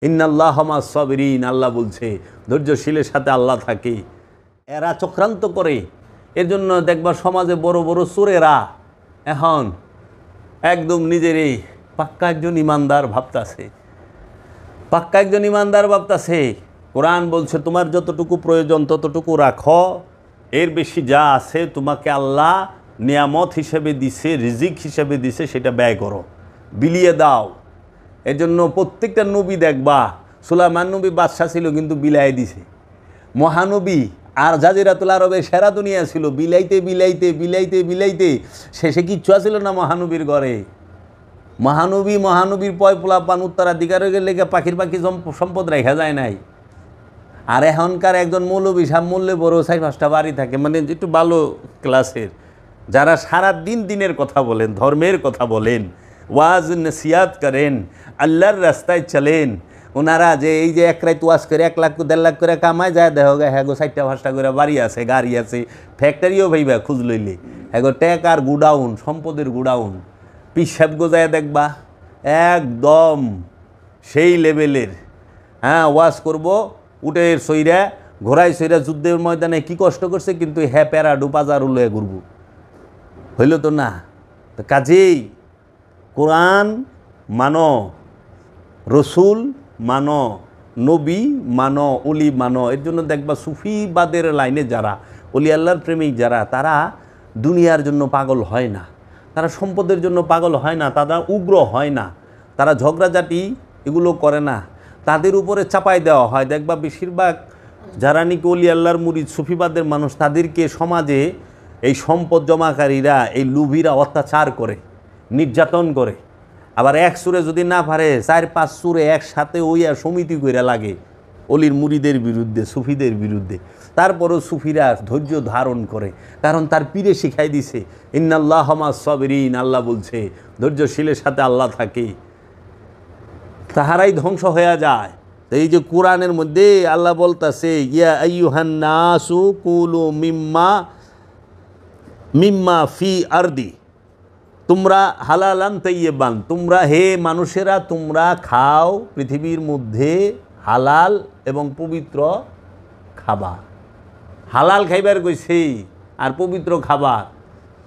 ইন্নাল্লাহা মা'আস সাবিরিন, আল্লাহ বলছে ধৈর্যশীলের সাথে আল্লাহ থাকে। এরা চক্রান্ত করে, এর জন্য দেখবা সমাজে বড় বড় চোরেরা এখন একদম নিজেরই পাক্কা একজন ইমানদার ভাবতাছে, পাক্কা একজন ইমানদার ভাবতাছে। কোরআন বলছে তোমার যতটুকু প্রয়োজন ততটুকু রাখো, এর বেশি যা আছে তোমাকে আল্লাহ নিয়ামত হিসেবে দিছে, রিজিক হিসেবে দিছে, সেটা ব্যয় করো, বিলিয়ে দাও। এর জন্য প্রত্যেকটা নবী দেখবা, সুলাইমান নবী বাদশাহ ছিল কিন্তু বিলায় দিছে। মহানবী আর জাজিরাতুল আরবের সেরা দুনিয়া ছিল, বিলাইতে বিলাইতে বিলাইতে বিলাইতে শেষে কিচ্ছু আসছিল না মহানবীর ঘরে। মহানবীর পয় পোলা পান উত্তরাধিকারের লেগে পাখির সম্পদ রেখা যায় নাই। আর এখনকার একজন মৌলবী সাহেব মূল্যে বড় 4-5টা বাড়ি থাকে, মানে একটু ভালো ক্লাসের, যারা সারা দিন দিনের কথা বলেন, ধর্মের কথা বলেন, ওয়াজ নসিহাত করেন, আল্লাহর রাস্তায় চলেন। ওনারা যে এই যে এক রাত ওয়াজ করে 1 লাখ 1.5 লাখ করে কামায় যায়, দেখো হ্যাঁ গো 4টা-5টা করে বাড়ি আছে, গাড়ি আছে, ফ্যাক্টরিও ভাইবা খুঁজ লইলে হ্যাঁ টেক আর গুডাউন, সম্পদের গুডাউন। পিসাব গোজায় দেখবা একদম সেই লেভেলের। হ্যাঁ ওয়াজ করব, উটের সইরা ঘোড়ায় সইরা যুদ্ধের ময়দানে কি কষ্ট করছে, কিন্তু হ্যাঁ প্যারাডু পাজার উল্লয়ে ঘুরব, হইল তো না। তো কাজেই কোরআন মানো, রসুল মানো, নবী মানো, অলি মানো। এর জন্য দেখবা সুফিবাদের লাইনে যারা, অলি আল্লাহর প্রেমিক যারা, তারা দুনিয়ার জন্য পাগল হয় না, তারা সম্পদের জন্য পাগল হয় না, তারা উগ্র হয় না, তারা ঝগড়াঝাটি এগুলো করে না, তাদের উপরে চাপাই দেওয়া হয়। দেখবা বেশিরভাগ যারা নাকি অলি আল্লাহর মুরিদ সুফিবাদের মানুষ, তাদেরকে সমাজে এই সম্পদ জমাকারীরা, এই লুভিরা অত্যাচার করে, নির্যাতন করে। আবার এক সুরে যদি না পারে 4-5 সুরে একসাথে ওই আর সমিতি করে লাগে অলির মুরিদের বিরুদ্ধে, সুফিদের বিরুদ্ধে। তারপরও সুফিরা ধৈর্য ধারণ করে, কারণ তার পীরে শিখাই দিছে ইন্নাল্লাহা মা'আস সাবিরিন, আল্লাহ বলছে ধৈর্যশীলের সাথে আল্লাহ থাকে, তাহারাই ধ্বংস হয়ে যায়। তো এই যে কোরআনের মধ্যে আল্লাহ বলতাছে ইয়া আইয়ুহান নাসু কুলু মিম্মা ফি আরদি, তোমরা হালালান তাইয়্যিবান, তোমরা হে মানুষেরা তোমরা খাও পৃথিবীর মধ্যে হালাল এবং পবিত্র খাবার। হালাল খাইবার কইছে আর পবিত্র খাবার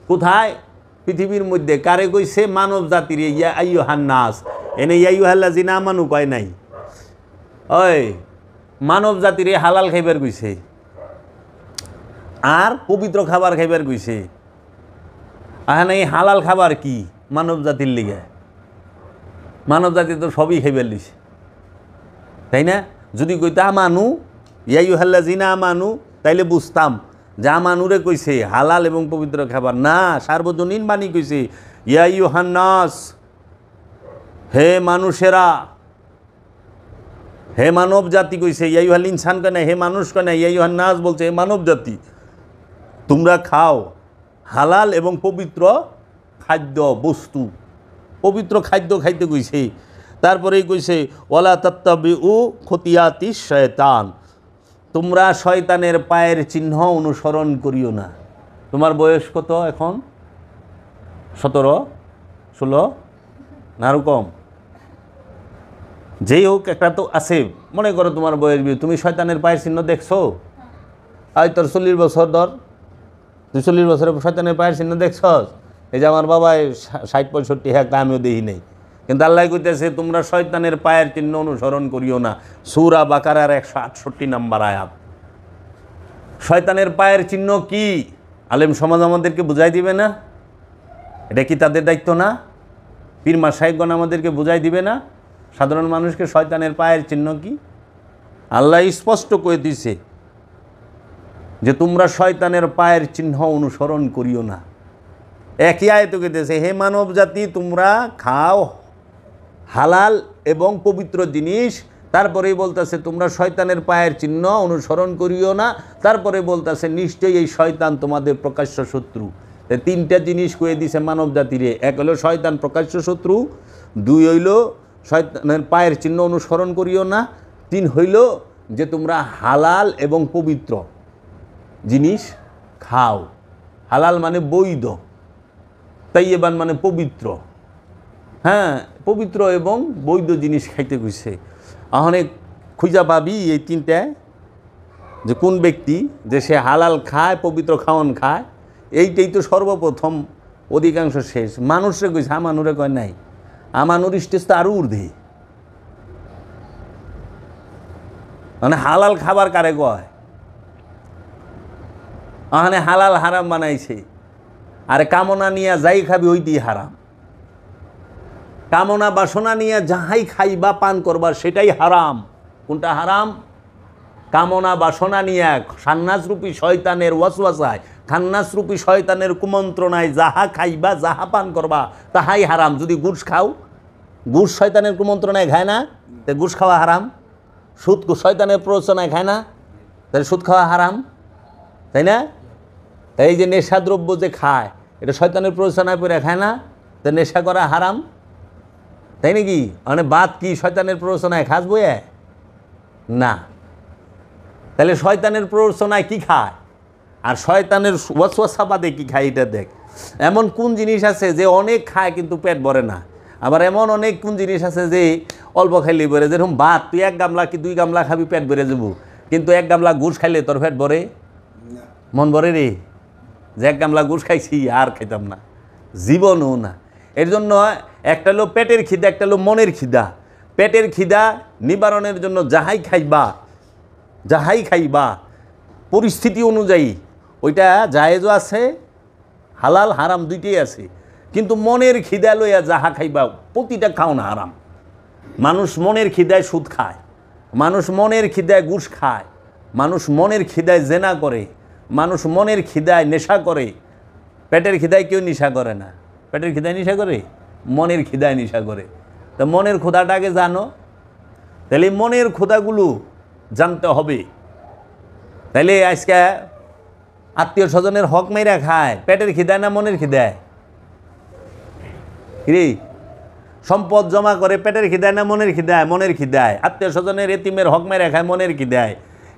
কোথায়? পৃথিবীর মধ্যে। কারে কইছে? মানব জাতির। ইয়া আইয়ুহান নাস, এনে ইয়া আইয়ুহাল্লাযিনা আমানু কয় নাই, ওই মানব জাতির হালাল খাইবার কইছে আর পবিত্র খাবার খাইবার কইছে। এখানে এই হালাল খাবার কি মানব জাতির লিগে? মানব জাতি তো সবই খাইবার লিছে, তাই না? যদি কইতা আমানু ইয়া আইয়ুহাল্লাযিনা আমানু, তাইলে বুঝতাম যে আমানুরে কইছে হালাল এবং পবিত্র খাবার না, সার্বজনীন বাণী কইছে ইয়া আইয়ুহান নাস, হে মানুষেরা, হে মানব জাতি কইছে। ইয়া আইয়ুহাল ইনসান কেন, হে মানুষ কেন, ইয়া আইয়ুহান নাস বলছে হে মানব জাতি, তোমরা খাও হালাল এবং পবিত্র খাদ্য বস্তু, পবিত্র খাদ্য খাইতে কইছে। তারপরেই কইছে ওয়ালা তাত্তাবিউ খুতিয়াতিশ শয়তান, তোমরা শয়তানের পায়ের চিহ্ন অনুসরণ করিও না। তোমার বয়স কত এখন? 17-16 না আরও কম? যেই হোক একটা তো আছে, মনে করো তোমার বয়স, তুমি শয়তানের পায়ের চিহ্ন দেখছো? আজ তোর 40 বছর ধর, তুই 40 বছরে শয়তানের পায়ের চিহ্ন দেখছ? এই যে আমার বাবা 60-65 একটা আমিও দেখি নেই, কিন্তু আল্লাহ কইতেছে তোমরা শয়তানের পায়ের চিহ্ন অনুসরণ করিও না। সূরা বাকারার 168 নম্বর আয়াত। শয়তানের পায়ের চিহ্ন কি? আলেম সমাজ আমাদেরকে বুঝাই দিবে না? এটা কি তাদের দায়িত্ব না? পীর মাশায়েখগণ আমাদেরকে বুঝাই দিবে না সাধারণ মানুষকে শয়তানের পায়ের চিহ্ন কি? আল্লাহ স্পষ্ট করে দিছে যে তোমরা শয়তানের পায়ের চিহ্ন অনুসরণ করিও না। একই আয়াতে কইতেছে হে মানব জাতি তোমরা খাও হালাল এবং পবিত্র জিনিস, তারপরেই বলতেছে তোমরা শয়তানের পায়ের চিহ্ন অনুসরণ করিও না, তারপরে বলতেছে নিশ্চয়ই এই শয়তান তোমাদের প্রকাশ্য শত্রু। 3টা জিনিস কয়ে দিছে মানব জাতিরে। এক হলো শয়তান প্রকাশ্য শত্রু, 2 হইল শয়তানের পায়ের চিহ্ন অনুসরণ করিও না, 3 হইল যে তোমরা হালাল এবং পবিত্র জিনিস খাও। হালাল মানে বৈধ, তাইয়্যিবান মানে পবিত্র। হ্যাঁ, পবিত্র এবং বৈধ জিনিস খাইতে কইছে। অনেক খুঁজা পাবি এই তিনটা, যে কোন ব্যক্তি যে সে হালাল খায়, পবিত্র খাওয়ান খায়, এইটাই তো সর্বপ্রথম, অধিকাংশ শেষ। মানুষরে কইছে, আমানুরে কয় নাই। আমানুর স্টেজ তো আরও ঊর্ধ্বে। মানে হালাল খাবার কারে কয়? ওখানে হালাল হারাম বানাইছে। আরে কামনা নিয়ে যাই খাবি ওইটি হারাম। কামনা বাসনা নিয়ে যাহাই খাইবা পান করবা সেটাই হারাম। কোনটা হারাম? কামনা বাসনা নিয়ে খান্নাসরূপী শয়তানের ওয়াসওয়াসায়, খান্নাসরূপী শয়তানের কুমন্ত্রণায় যাহা খাইবা, যাহা পান করবা তাহাই হারাম। যদি ঘুষ খাও, ঘুষ শয়তানের কুমন্ত্রণায় খায় না, তাই ঘুষ খাওয়া হারাম। সুদ শয়তানের প্ররোচনায় খায় না, তাহলে সুদ খাওয়া হারাম, তাই না? তাই এই যে নেশাদ্রব্য যে খায়, এটা শয়তানের প্ররোচনায় পড়ে খায় না, তো নেশা করা হারাম, তাই নাকি? মানে বাদ কি শয়তানের প্ররোচনায় খাস বইয়ে না? তাহলে শয়তানের প্ররোচনায় কি খায় আর শয়তানের ওয়াসওয়াসা বাদে কি খায় এটা দেখ। এমন কোন জিনিস আছে যে অনেক খায় কিন্তু পেট ভরে না, আবার এমন অনেক কোন জিনিস আছে যে অল্প খাইলে ভরে। যেরকম ভাত, তুই 1 গামলা কি 2 গামলা খাবি পেট ভরে যাবো, কিন্তু 1 গামলা ঘুষ খাইলে তোর পেট ভরে? মন ভরে রে? যে 1 গামলা ঘুষ খাইছি আর খাইতাম না, জীবনও না। এর জন্য একটা হলো পেটের খিদা, একটা হলো মনের খিদা। পেটের খিদা নিবারণের জন্য যাহাই খাইবা পরিস্থিতি অনুযায়ী ওইটা জায়েজও আছে, হালাল হারাম দুইটাই আছে। কিন্তু মনের খিদা লইয়া যাহা খাইবা প্রতিটা খাও না হারাম। মানুষ মনের খিদায় সুদ খায়, মানুষ মনের খিদায় ঘুষ খায়, মানুষ মনের খিদায় জেনা করে, মানুষ মনের খিদায় নেশা করে। পেটের খিদায় কেউ নেশা করে না। পেটের খিদায় নেশা করে, মনের খিদায় নেশা করে। তো মনের ক্ষুধাটাকে জানো, তাহলে মনের ক্ষুধাগুলো জানতে হবে। তাইলে আজকে আত্মীয় স্বজনের হক মেরা খায় পেটের খিদায় না মনের খিদায়? কি সম্পদ জমা করে পেটের খিদায় না মনের খিদায়? মনের খিদায়। আত্মীয় স্বজনের এতিমের হক মেরা খায় মনের খিদায়।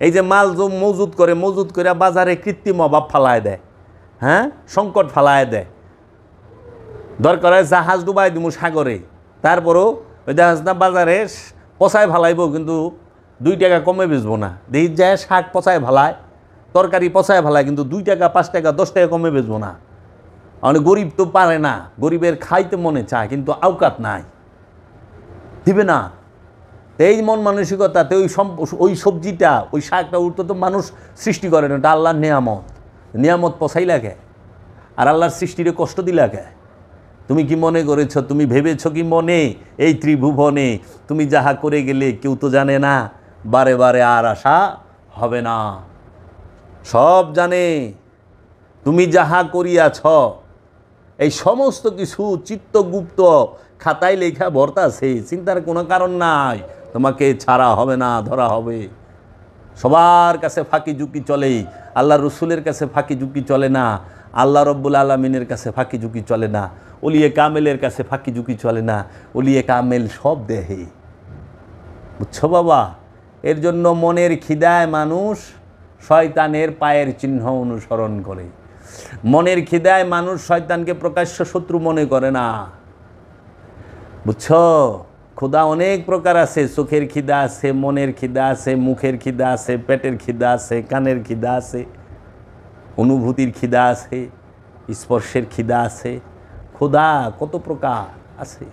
এই যে মাল মজুত করে বাজারে কৃত্রিম অভাব ফালায় দেয়, হ্যাঁ, সংকট ফালায় দেয়। দরকার হয় জাহাজ ডুবাই দিমু সাগরে, তারপরও ওই জাহাজটা বাজারে পচায় ফালাইব, কিন্তু 2 টাকা কমে বেচবো না। দেখি যায় শাক পচায় ফালায়, তরকারি পচায় ফালায়, কিন্তু 2 টাকা 5 টাকা 10 টাকা কমে বেচবো না। মানে গরিব তো পারে না, গরিবের খাইতে মনে চায় কিন্তু আওকাত নাই, দিবে না। এই মন মানসিকতাতে ওই সবজিটা, ওই শাকটা উঠতে তো মানুষ সৃষ্টি করে না, এটা আল্লাহর নিয়ামত পচাই লাগে। আর আল্লাহর সৃষ্টিরে কষ্ট দিলাকে। তুমি কি মনে করেছ, তুমি ভেবেছ কি মনে এই ত্রিভুবনে তুমি যাহা করে গেলে কেউ তো জানে না, বারে বারে আর আশা হবে না। সব জানে তুমি যাহা করিয়াছ, এই সমস্ত কিছু চিত্তগুপ্ত খাতায় লেখা ভর্তা আছে, চিন্তার কোনো কারণ নাই। তোমাকে ছাড়া হবে না, ধরা হবে। সবার কাছে ফাঁকি ঝুঁকি চলে, আল্লাহ রসুলের কাছে ফাঁকি ঝুঁকি চলে না, আল্লাহ রব্বুল আলমিনের কাছে ফাঁকি ঝুঁকি চলে না, ওলিয়ে কামেলের কাছে ফাঁকি ঝুঁকি চলে না। ওলিয়ে কামেল সব দেহে, বুঝছো বাবা? এর জন্য মনের খিদায় মানুষ শয়তানের পায়ের চিহ্ন অনুসরণ করে। মনের খিদায় মানুষ শয়তানকে প্রকাশ্য শত্রু মনে করে না, বুঝছো? ক্ষুধা অনেক প্রকার আছে, চোখের খিদা আছে, মনের খিদা আছে, মুখের খিদা আছে, পেটের খিদা আছে, কানের খিদা আছে, অনুভূতির খিদা আছে, স্পর্শের খিদা আছে। ক্ষুধা কত প্রকার আছে।